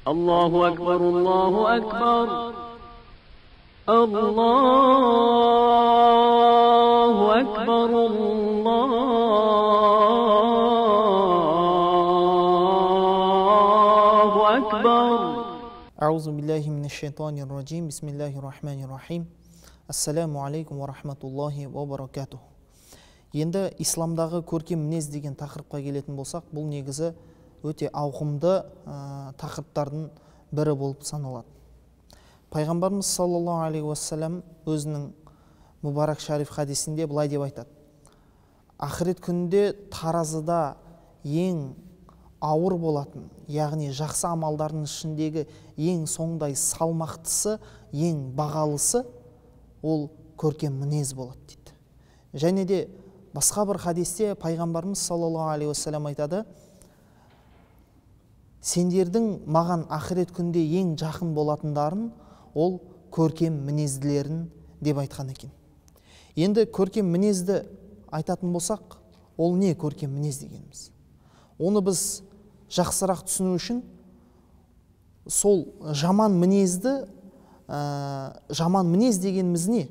Allahu akbar, Allahu akbar. Allahu akbar, Allahu akbar. Аузу биллахи минаш шайтанир раджим. Бисмиллахир рахманир рахим. Ассаламу алейкум ва рахматуллахи ва баракатух. Енді исламдағы көркем мінез деген тақырыпқа келетін болсақ, бұл негізі өте ауқымды тақырыптардың бірі болып саналады. Пайғамбарымыз саллаллаху алейхи уассалам өзінің мұбарак шариф хадисінде былай деп айтады: ақырет күнінде таразыда ең ауыр болатын, яғни жақсы амалдардың ішіндегі ең соңдай салмақтысы, ең бағалысы ол көркем мінез болады дейді. Және де басқа бір хадисте пайғамбарымыз саллаллаху алейхи уассалам айтады: сендердің маған ақырет күнде ең жақын болатындарын ол көркем мінезділерін деп айтқан екен. Енді көркем мінезді айтатын болсақ, ол не көркем мінез дегеніміз? Оны біз жақсырақ түсіну үшін сол жаман мінез дегеніміз не?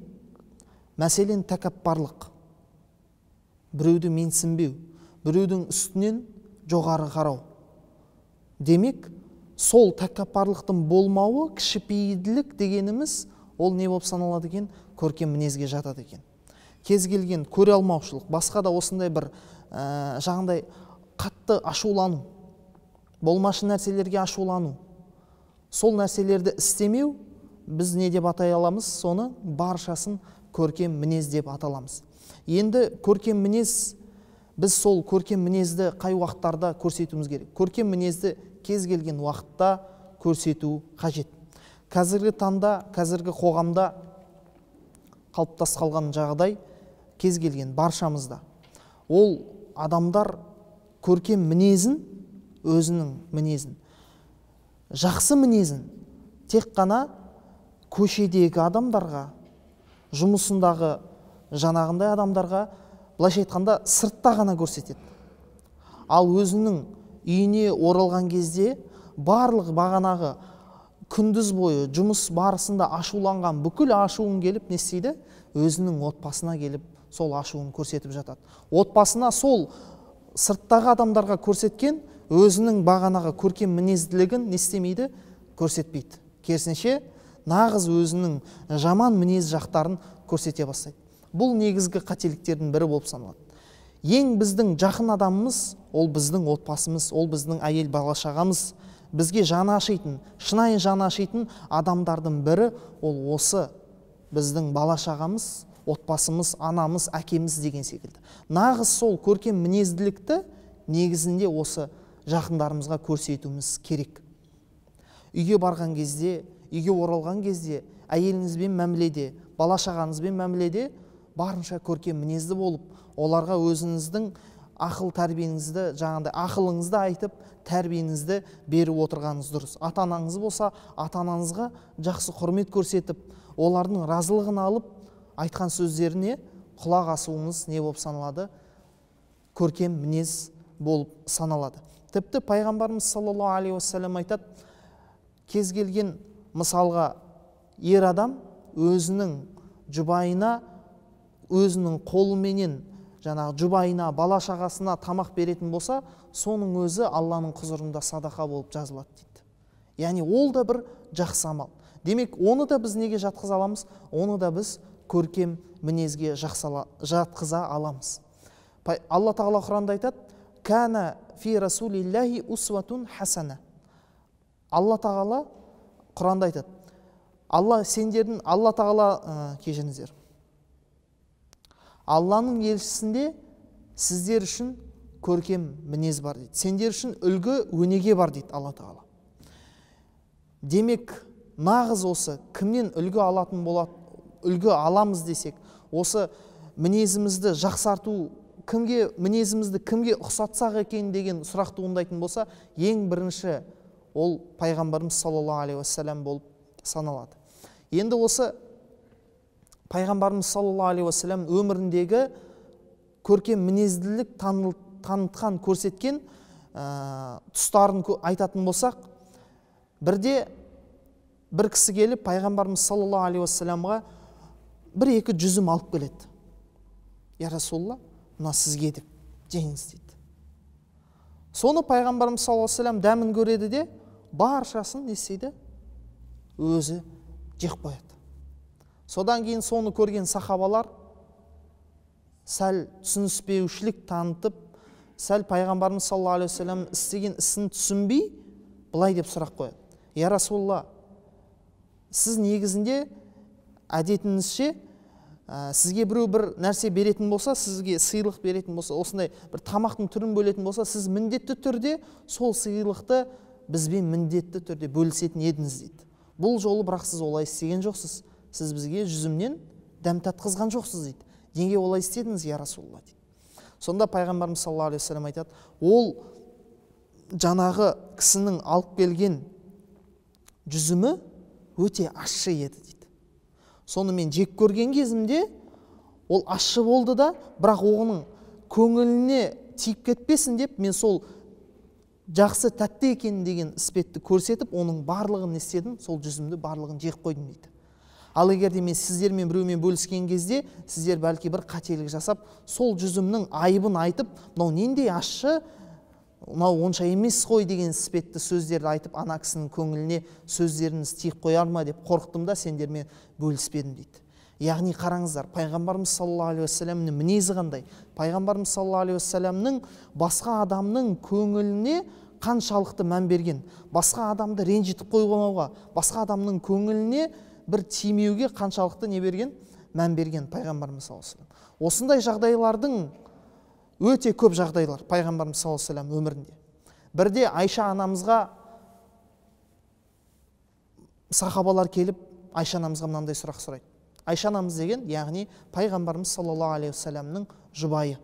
Мәселен тәкаппарлық, біреуді менсінбеу, біреудің үстінен жоғары қарау. Демек, сол тәкаппарлықтың болмауы, кішіпейілділік дегеніміз ол не болып саналады екен? Көркем мінезге жатады екен. Кез келген көре алмаушылық, басқа да осындай бір жағындай қатты ашулану, болмашы нәрселерге ашулану, сол нәрселерді істемеу, біз не деп атай аламыз? Соны баршасын көркем мінез деп аталамыз. Енді көркем мінез, біз сол көркем мінезді қай уақыттарда көрсетуіміз керек? Көркем мінезді кез келген уақытта көрсету қажет. Қазіргі таңда, қазіргі қоғамда қалыптасып қалған жағдай кез келген баршамызда. Ол адамдар көркем мінезін, өзінің мінезін, жақсы мінезін тек қана көшедегі адамдарға, жұмысындағы жанағындай адамдарға, былайша айтқанда сыртта ғана көрсетеді. Ал өзінің үйіне оралған кезде барлық бағанағы күндіз бойы жұмыс барысында ашуланған бүкіл ашуын келіп не істейді? Өзінің отбасына келіп сол ашуын көрсетіп жатады. Отбасына сол сырттағы адамдарға көрсеткен өзінің бағанағы көркем мінезділігін не істемейді? Көрсетпейді. Керісінше нағыз өзінің жаман мінез жақтарын көрсете бастайды. Бұл негізгі қателіктердің бірі болып саналады. Ең біздің жақын адамымыз ол біздің отбасымыз, ол біздің әйел бала-шағамыз. Бізге жаны ашитын, шынайы жаны ашитын адамдардың бірі ол осы біздің бала-шағамыз, отбасымыз, анамыз, әкеміз деген секілді. Нағыз сол көркем мінезділікті негізінде осы жақындарымызға көрсетуіміз керек. Үйге барған кезде, үйге оралған кезде, әйеліңізбен мәміледе, бала-шағаңызбен мәміледе барынша көркем мінезді болып, оларға өзіңіздің ақыл тәрбиеңізді, жаңағыдай ақылыңызды айтып, тәрбиеңізді беріп отырғаныңыз дұрыс. Ата-анаңыз болса, ата-анаңызға жақсы құрмет көрсетіп, олардың разылығын алып, айтқан сөздеріне құлақ асуыңыз не болып саналады? Көркем мінез болып саналады. Тіпті пайғамбарымыз саллаллаху алейхи уассалам айтады: кез келген мысалға ер адам өзінің жұбайына, өзінің қолыменен жаңағы жұбайына, бала-шағасына тамақ беретін болса, соның өзі Алланың құзырында садақа болып жазылады дейді. Яғни ол да бір жақсы амал. Демек, оны да біз неге жатқыза аламыз? Оны да біз көркем мінезге жатқыза аламыз. Алла тағала Құранда айтады: «Кана фи расулиллахи усватун хасана». Алла тағала Құранда айтады: Алла тағала, кешіріңіздер, Алланың елшісінде сіздер үшін көркем мінез бар дейді. Сендер үшін үлгі өнеге бар дейді Алла тағала. Демек, нағыз осы кімнен үлгі алатын болады, үлгі аламыз десек, осы мінезімізді жақсарту, мінезімізді кімге ұқсатсақ екен деген сұрақ туындайтын болса, ең бірінші ол пайғамбарымыз саллаллаху алейхи уассалам болып саналады. Енді осы пайғамбарымыз саллаллаху алейхи уассалам өміріндегі көркем мінезділік танытқан, көрсеткен тұстарын айтатын болсақ, Бірде бір кісі келіп пайғамбарымыз саллаллаху алейхи уассаламға бір-екі жүзім алып келеді. Я Расулалла, мына сізге деп жеңіз дейді. Соны пайғамбарымыз саллаллаху алейхи уассалам дәмін көреді де баршасын не істейді? Өзі жеп қояды. Содан кейін соны көрген сахабалар сәл түсініспеушілік танытып, сәл пайғамбарымыз саллаллаху алейхи уассалам істеген ісін түсінбей, былай деп сұрақ қояды. Я Расулалла, сіз негізінде әдетіңізше сізге біреу бір нәрсе беретін болса, сізге сыйлық беретін болса, осындай бір тамақтың түрін бөлетін болса, сіз міндетті түрде сол сыйлықты бізбен міндетті түрде бөлісетін едіңіз дейді. Бұл жолы бірақ сіз олай істеген жоқсыз. Сіз бізге жүзімнен дәм татқызған жоқсыз дейді. Неге олай істедіңіз, я Расулалла дейді. Сонда пайғамбарымыз саллаллаху алейхи уассалам айтады, ол жаңағы кісінің алып келген жүзімі өте ащы еді дейді. Соны мен жек көрген кезімде ол ащы болды да, бірақ оғының көңіліне тиіп кетпесін деп, мен сол жақсы тәтті екен деген іспетті көрсетіп, оның барлығын істедім, сол жүзімді барлығын жеп қойдым дейді. Ал егер де мен сіздермен біреумен бөліскен кезде, сіздер бәлки бір қателік жасап, сол жүзімнің айыбын айтып, мынау нендей ащы, мынау онша емес қой деген іспетті сөздерді айтып, ана кісінің көңіліне сөздеріңіз тиіп қояр ма деп қорықтым да, сендермен бөліспедім дейді. Яғни қараңыздар, пайғамбарымыз саллаллаху алейхи уассаламның мінезі қандай? Пайғамбарымыз саллаллаху алейхи уассаламның басқа адамның көңіліне қаншалықты мән берген, басқа адамды ренжітіп қоймауға, басқа адамның көңіліне бір тимеуге қаншалықты не берген? Мән берген пайғамбарымыз саллаллаху алейхи уассалам. Осындай жағдайлардың өте көп жағдайлар пайғамбарымыз саллаллаху алейхи уассалам өмірінде. Бірде Айша анамызға сахабалар келіп, Айша анамызға мынандай сұрақ сұрайды. Айша анамыз деген, яғни пайғамбарымыз саллаллаху алейхи уассаламның жұбайы.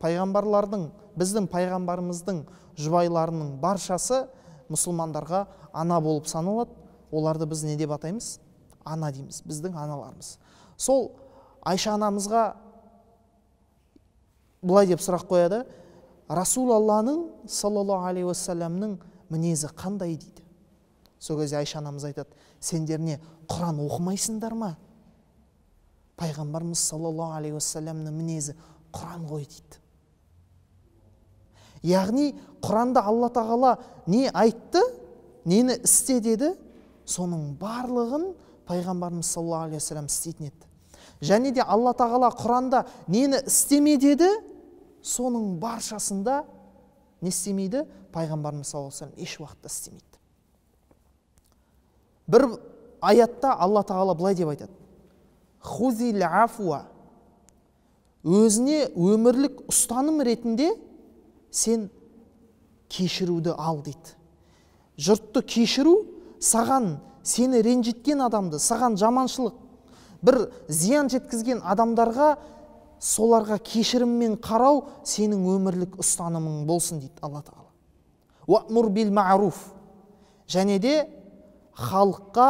Пайғамбарлардың, біздің пайғамбарымыздың жұбайларының баршасы мұсылмандарға ана болып саналады. Оларды біз не деп атаймыз? Ана дейміз, біздің аналарымыз. Сол Айша анамызға бұлай деп сұрақ қояды: Расулалланың саллаллаху алейхи уассаламның мінезі қандай дейді. Сол кезде Айша анамыз айтады: сендер не Құран оқымайсыңдар ма? Пайғамбарымыз саллаллаху алейхи уассаламның мінезі Құран ғой дейді. Яғни Құранда Алла тағала не айтты, нені істе деді, соның барлығын пайғамбарымыз саллаллаху алейхи уассалам істейтін еді. Және де Алла тағала Құранда нені істеме деді, соның баршасында не істемейді? Пайғамбарымыз саллаллаху алейхи уассалам еш уақытта істемейді. Бір аятта Алла тағала былай деп айтады: хузил афуа, өзіне өмірлік ұстаным ретінде сен кешіруді ал дейді. Жұртты кешіру, саған сені ренжіткен адамды, саған жаманшылық, бір зиян жеткізген адамдарға, соларға кешіріммен қарау сенің өмірлік ұстанымың болсын дейді Алла тағала. Уамур бил ма'руф, және де халыққа,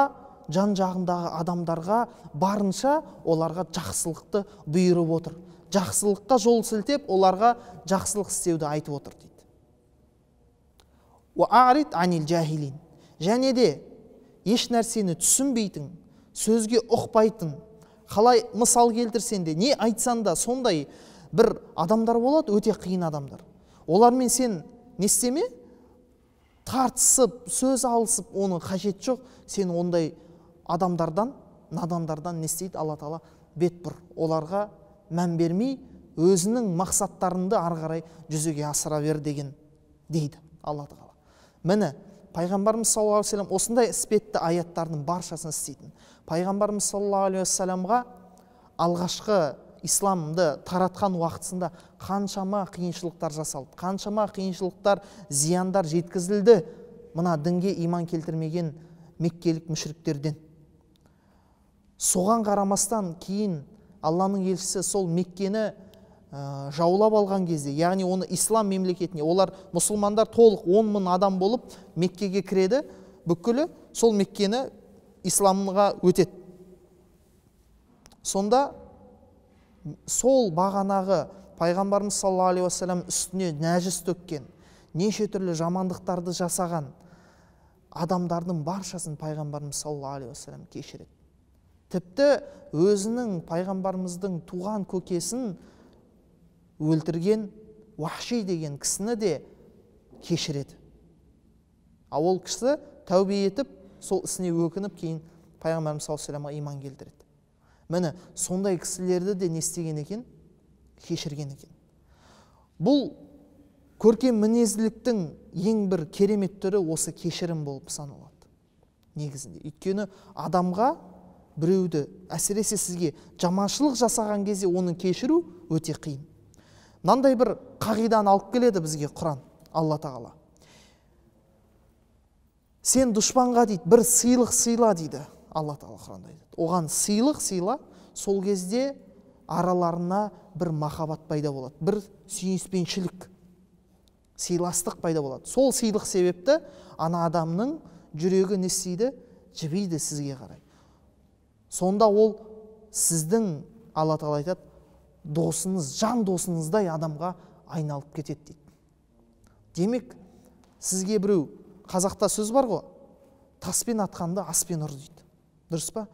жан жағындағы адамдарға барынша оларға жақсылықты бұйырып отыр. Жақсылыққа жол сілтеп, оларға жақсылық істеуді айтып отыр дейді. Уарид анил жахилин, және де еш нәрсені түсінбейтін, сөзге ұқпайтын, қалай мысал келтірсен де, не айтсан да сондай бір адамдар болады, өте қиын адамдар. Олармен сен не істеме? Тартысып, сөз алысып, оның қажет жоқ. Сен ондай адамдардан, надандардан не істейді Алла тағала? Бет бұр. Оларға мән бермей, өзінің мақсаттарында ары қарай жүзеге асыра бер деген дейді Алла тағала. Міне, пайғамбарымыз саллаллаху алейхи уассалам осындай іспетті аяттардың баршасын істейтін. Пайғамбарымыз саллаллаху алейхи уассаламға алғашқы исламды таратқан уақытысында қаншама қиыншылықтар жасалды, қаншама қиыншылықтар, зияндар жеткізілді мына дінге иман келтірмеген меккелік мүшриктерден. Соған қарамастан кейін Алланың елшісі сол Меккені жаулап алған кезде, яғни оны ислам мемлекетіне, олар мұсылмандар толық 10 мың адам болып Меккеге кіреді, бүкілі сол Меккені исламға өтеді. Сонда сол бағанағы пайғамбарымыз саллаллаху алейхи уассалам үстіне нәжіс төккен, неше түрлі жамандықтарды жасаған адамдардың баршасын пайғамбарымыз саллаллаху алейхи уассалам кешіреді. Тіпті өзінің пайғамбарымыздың туған көкесін өлтірген Уахши деген кісіні де кешіреді. Ол кісі тәубе етіп, сол ісіне өкініп, кейін пайғамбарымыз саллаллаху алейхи уассаламға иман келтіреді. Міне сондай кісілерді де не істеген екен? Кешірген екен. Бұл көркем мінезділіктің ең бір керемет түрі осы кешірім болып саналады негізінде. Өйткені адамға біреуді, әсіресе сізге жаманшылық жасаған кезде оны кешіру өте қиын. Мынандай бір қағиданы алып келеді бізге Құран, Алла тағала. Сен дұшпанға дейді, бір сыйлық сыйла дейді. Алла тағала Құранда айтады. Оған сыйлық сыйла, сол кезде араларына бір махаббат пайда болады, бір сүйіспеншілік, сыйластық пайда болады. Сол сыйлық себепті ана адамның жүрегі не істейді? Жібейді сізге қарай. Сонда ол сіздің, Алла тағала айтады, досыңыз, жан досыңыздай адамға айналып кетеді дейді. Демек, сізге біреу, қазақта сөз бар ғой, таспен атқанды аспен ұр дейді. Дұрыс па?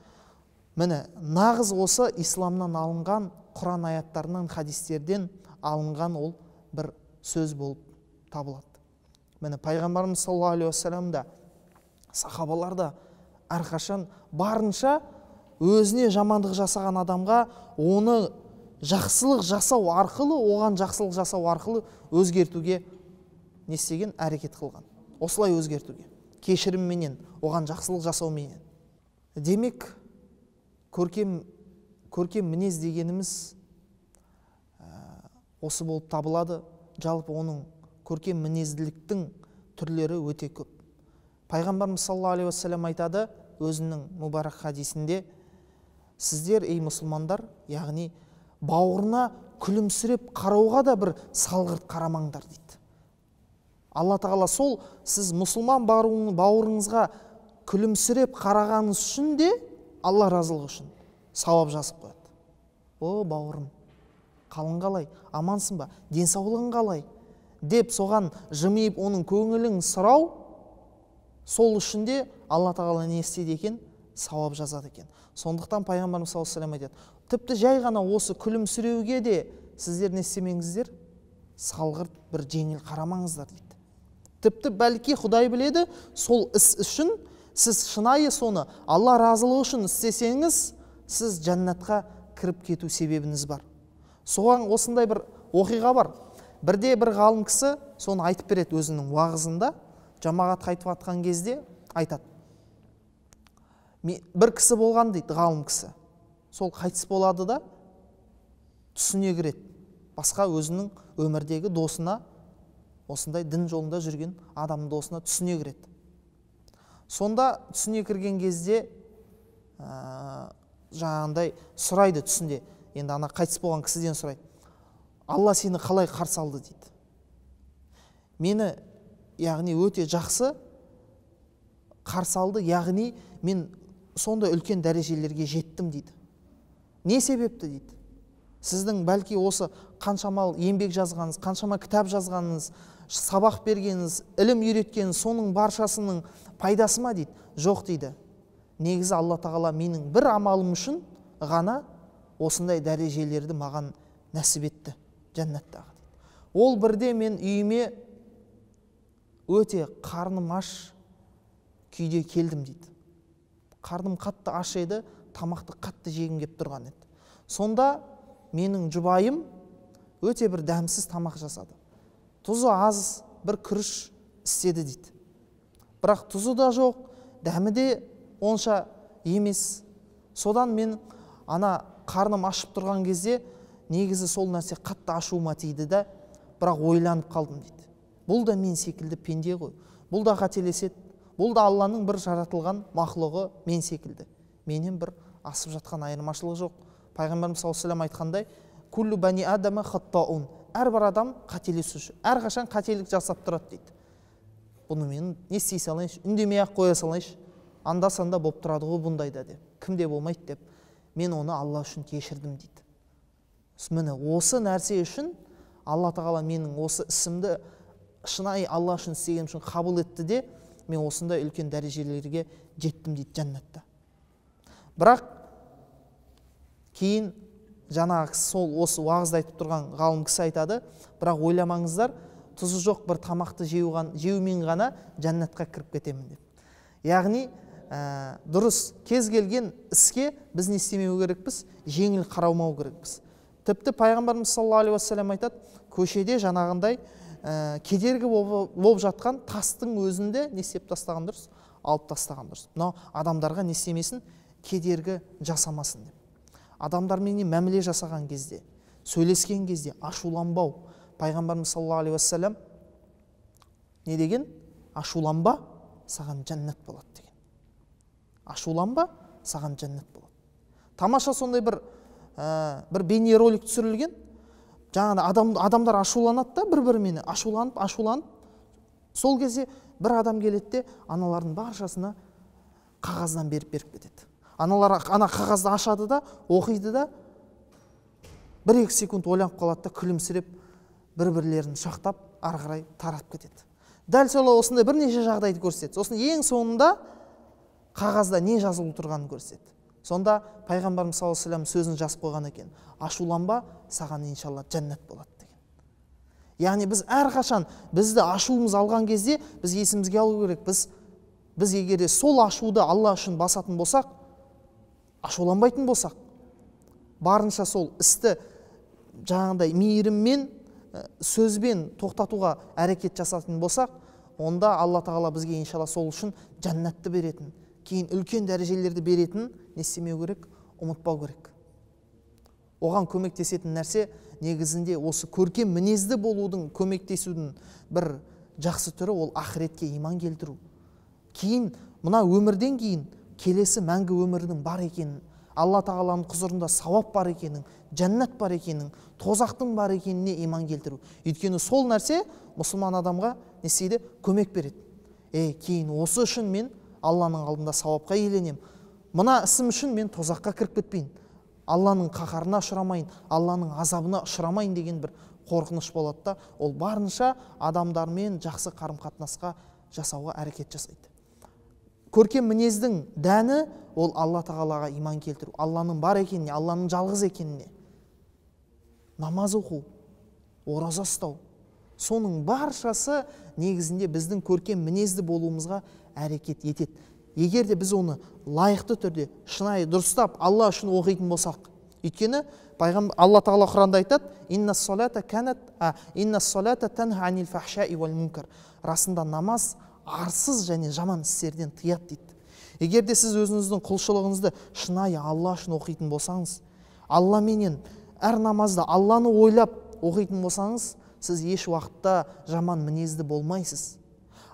Міне, нағыз осы исламнан алынған, Құран аяттарынан, хадистерден алынған ол бір сөз болып табылады. Міне, пайғамбарымыз саллаллаху алейхи уассалам да, сахабалар да әрқашан барынша өзіне жамандық жасаған адамға оны жақсылық жасау арқылы, оған жақсылық жасау арқылы өзгертуге не істеген? Әрекет қылған. Осылай өзгертуге. Кешірімменен, оған жақсылық жасауменен. Демек, көркем мінез дегеніміз осы болып табылады. Жалпы оның көркем мінезділіктің түрлері өте көп. Пайғамбарымыз саллаллаху алейхи уассалам айтады өзінің мұбарак хадисінде: сіздер, ей мұсылмандар, яғни бауырына күлімсіреп қарауға да бір салғырт қарамаңдар дейді. Алла тағала сол сіз мұсылман бауырыңызға күлімсіреп қарағаныңыз үшін де Алла разылығы үшін сауап жазып қояды. О, бауырым, қалың қалай, амансың ба, денсаулығың қалай деп соған жымиып оның көңілін сұрау, сол үшін де Алла тағала не істейді екен? Сауап жазады екен. Сондықтан пайғамбарымыз саллаллаху алейхи уассалам айтады, тіпті жай ғана осы күлімсіреуге де сіздер не істемеңіздер? Салғырт бір жеңіл қарамаңыздар дейді. Тіпті бәлки Құдай біледі, сол іс үшін сіз шынайы соны Алла разылығы үшін істесеңіз, сіз жәннатқа кіріп кету себебіңіз бар. Соған осындай бір оқиға бар. Бірде бір ғалым кісі соны айтып береді өзінің уағызында, жамағат қайтып атқан кезде айтады. Бір кісі болған дейді, ғалым кісі. Сол қайтыс болады да түсіне кіреді. Басқа өзінің өмірдегі досына, осындай дін жолында жүрген адамның досына түсіне кіреді. Сонда түсіне кірген кезде жаңағындай сұрайды түсінде. Енді ана қайтыс болған кісіден сұрайды: Алла сені қалай қарсы алды дейді. Мені, яғни өте жақсы қарсы алды, яғни мен сондай үлкен дәрежелерге жеттім дейді. Не себепті дейді? Сіздің бәлки осы қаншама еңбек жазғаныңыз, қаншама кітап жазғаныңыз, сабақ бергеніңіз, ілім үйреткеніңіз, соның баршасының пайдасы ма дейді? Жоқ дейді. Негізі Алла тағала менің бір амалым үшін ғана осындай дәрежелерді маған нәсіп етті жәннаттағы дейді. Ол бірде мен үйіме өте қарным аш күйде келдім дейді. Қарным қатты аш еді, тамақты қатты жегім кеп тұрған еді. Сонда менің жұбайым өте бір дәмсіз тамақ жасады. Тұзы аз бір күріш істеді дейді. Бірақ тұзы да жоқ, дәмі де онша емес. Содан мен ана қарным ашып тұрған кезде негізі сол нәрсе қатты ашуыма тиді да, бірақ ойланып қалдым дейді. Бұл да мен секілді пенде ғой. Бұл да қателеседі. Бұл да Алланың бір жаратылған мақлұғы мен секілді. Менен бір асып жатқан айырмашылық жоқ. Пайғамбарымыз саллаллаху алейхи уассалам айтқандай, «Куллу бани адама хаттаун». Әрбір адам қателесуші, әрқашан қателік жасап тұрады дейді. Бұны мен не істей салайыншы, үндемей ақ қоя салайыншы, анда-санда болып тұрады ғой бұндайда деп. Кімде болмайды деп. Мен оны Алла үшін кешірдім дейді. Міне осы нәрсе үшін Алла тағала менің осы ісімді шынайы Алла үшін істеген үшін қабыл етті де, мен осындай үлкен дәрежелерге жеттім дейді жәннатта. Бірақ кейін жаңағы сол осы уағызда айтып тұрған ғалым кісі айтады, бірақ ойламаңыздар, тұзы жоқ бір тамақты жеумен ғана жәннатқа кіріп кетемін деп. Яғни дұрыс кез келген іске біз не істемеу керекпіз, жеңіл қарамау керекпіз. Тіпті пайғамбарымыз саллаллаху алейхи уассалам айтады, көшеде жаңағындай кедергі болып жатқан тастың өзінде не істеп тастаған дұрыс, алып тастаған дұрыс. Мынау адамдарға не істемесін, кедергі жасамасын деп. Адамдармен мәміле жасаған кезде, сөйлескен кезде ашуланбау. Пайғамбарымыз саллаллаху алейхи уассалам не деген? Ашуланба, саған жәннат болады деген. Ашуланба, саған жәннат болады. Тамаша сондай бір бейнеролик түсірілген. Жаңағы адамдар ашуланады да бір-бірімен ашуланып, сол кезде бір адам келеді де аналардың баршасына қағаздан беріп кетеді. Аналар ана қағазды ашады да, оқиды да, 1-2 секунд ойланып қалады да, күлімсіреп бір-бірлерін шақтап, ары қарай таратып кетеді. Дәл солай осындай бірнеше жағдайды көрсетеді. Сосын ең соңында қағазда не жазылып тұрғанын көрсетеді. Сонда пайғамбарымыз саллаллаху алейхи вассалам сөзін жазып қойған екен: ашуланба, саған иншалла жәннат болады деген. Яғни біз әрқашан бізді ашуымыз алған кезде біз есімізге алу керек. Біз егер сол ашуды Алла үшін басатын болсақ, ашуланбайтын болсақ, барынша сол істі жаңағындай мейіріммен, сөзбен тоқтатуға әрекет жасайтын болсақ, онда Алла тағала бізге иншалла сол үшін жәннатты беретін, кейін үлкен дәрежелерді беретін не істемеу керек, ұмытпау керек. Оған көмектесетін нәрсе негізінде осы көркем мінезді болудың, көмектесудің бір жақсы түрі ол ақыретке иман келтіру. Кейін мына өмірден кейін келесі мәңгі өмірдің бар екенін, Алла тағаланың құзырында сауап бар екенін, жәннат бар екенін, тозақтың бар екеніне иман келтіру. Өйткені сол нәрсе мұсылман адамға не істейді? Көмек береді. Кейін осы үшін мен Алланың алдында сауапқа иеленем. Мына ісім үшін мен тозаққа кіріп кетпейін, Алланың қаһарына ұшырамайын, Алланың азабына ұшырамайын деген бір қорқыныш болады да, ол барынша адамдармен жақсы қарым-қатынасқа жасауға әрекет жасайды. Көркем мінездің дәні ол Алла тағалаға иман келтіру, Алланың бар екеніне, Алланың жалғыз екеніне. Намаз оқу, ораза ұстау, соның баршасы негізінде біздің көркем мінезді болуымызға әрекет етеді. Егер де біз оны лайықты түрде, шынайы дұрыстап Алла үшін оқитын болсақ, өйткені пайғамбар Алла тағала Құранда айтады: «Иннас салата танха анил фахшаи вал мункар». Расында намаз арсыз және жаман істерден тыяды дейді. Егер де сіз өзіңіздің құлшылығыңызды шынайы Алла үшін оқитын болсаңыз, Алла менен әр намазда Алланы ойлап оқитын болсаңыз, сіз еш уақытта жаман мінезді болмайсыз.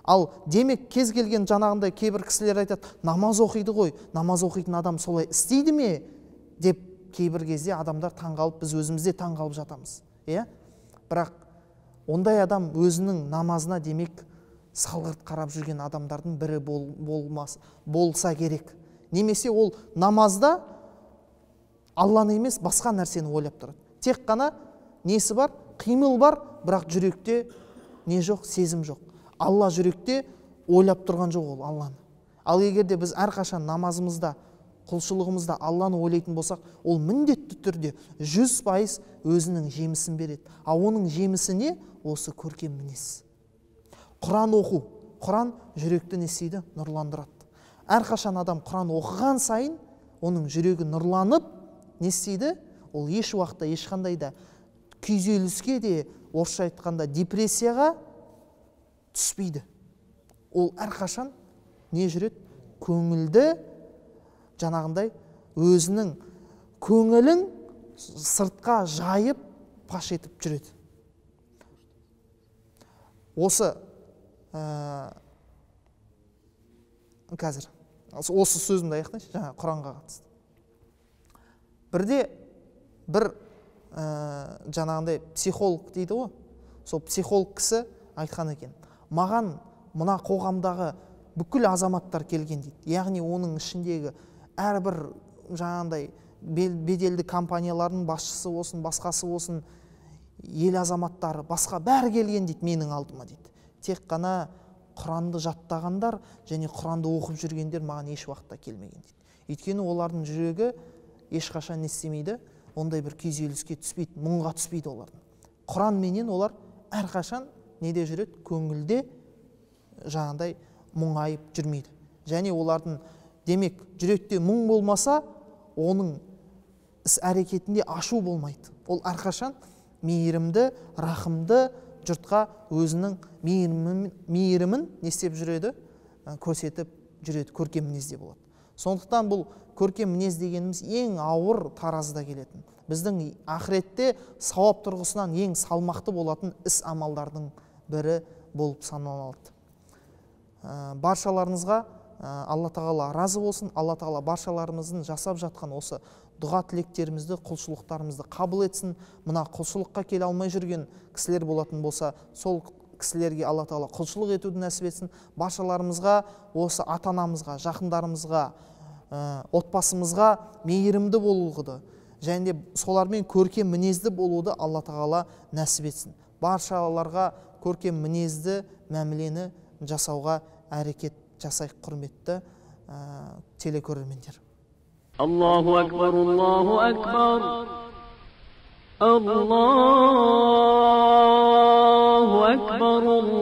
Ал демек кез келген жаңағындай кейбір кісілер айтады: намаз оқиды ғой, намаз оқитын адам солай істейді ме деп кейбір кезде адамдар таңғалып, біз өзімізде таңғалып жатамыз. Бірақ ондай адам өзінің намазына демек салғырт қарап жүрген адамдардың бірі болса керек. Немесе ол намазда Алланы емес басқа нәрсені ойлап тұрады. Тек қана несі бар? Қимыл бар, бірақ жүректе не жоқ? Сезім жоқ. Алла жүректе ойлап тұрған жоқ ол Алланы. Ал егер де біз әрқашан намазымызда, құлшылығымызда Алланы ойлайтын болсақ, ол міндетті түрде 100% өзінің жемісін береді. Ал оның жемісі не? Осы көркем мінез. Құран оқу. Құран жүректі не істейді? Нұрландырады. Әрқашан адам Құран оқыған сайын оның жүрегі нұрланып, не істейді? Ол еш уақытта ешқандай да күйзеліске де, орысша айтқанда депрессияға түспейді. Ол әрқашан не жүреді? Көңілді, жаңағындай өзінің көңілін сыртқа жайып паш етіп жүреді. Осы қазір осы сөзімді аяқтайыншы, жаңа Құранға қатысты. Бірде бір жаңағындай психолог дейді ғой, сол психолог кісі айтқан екен: маған мына қоғамдағы бүкіл азаматтар келген дейді. Яғни оның ішіндегі әрбір жаңағындай беделді компаниялардың басшысы болсын, басқасы болсын, ел азаматтары, басқа бәрі келген дейді менің алдыма дейді. Тек қана Құранды жаттағандар және Құранды оқып жүргендер маған еш уақытта келмеген дейді. Өйткені олардың жүрегі ешқашан не істемейді, ондай бір күйзеліске түспейді, мұңға түспейді олардың. Құран менен олар әрқашан неде жүреді? Көңілде жаңағыдай мұңайып жүрмейді. Және олардың демек жүректе мұң болмаса, оның іс әрекетінде ашу болмайды. Ол әрқашан мейірімді, рахымды, жұртқа өзінің мейірімін не істеп жүреді? Көрсетіп жүреді, көркем мінезде болады. Сондықтан бұл көркем мінез дегеніміз ең ауыр таразыда келетін. Біздің ақыретте сауап тұрғысынан ең салмақты болатын іс амалдардың бірі болып саналады. Баршаларыңызға Алла тағала разы болсын. Алла тағала баршаларымыздың жасап жатқан осы дұға тілектерімізді, құлшылықтарымызды қабыл етсін. Мына құлшылыққа келе алмай жүрген кісілер болатын болса, сол кісілерге Алла тағала құлшылық етуді нәсіп етсін. Баршаларымызға, осы ата-анамызға, жақындарымызға, отбасымызға мейірімді болуды және де солармен көркем мінезді болуды Алла тағала нәсіп етсін. Баршаларға көркем мінезді мәмілені жасауға әрекет жасайық, құрметті телекөрермендер. Аллаху акбар, Аллаху акбар, Аллаху акбар.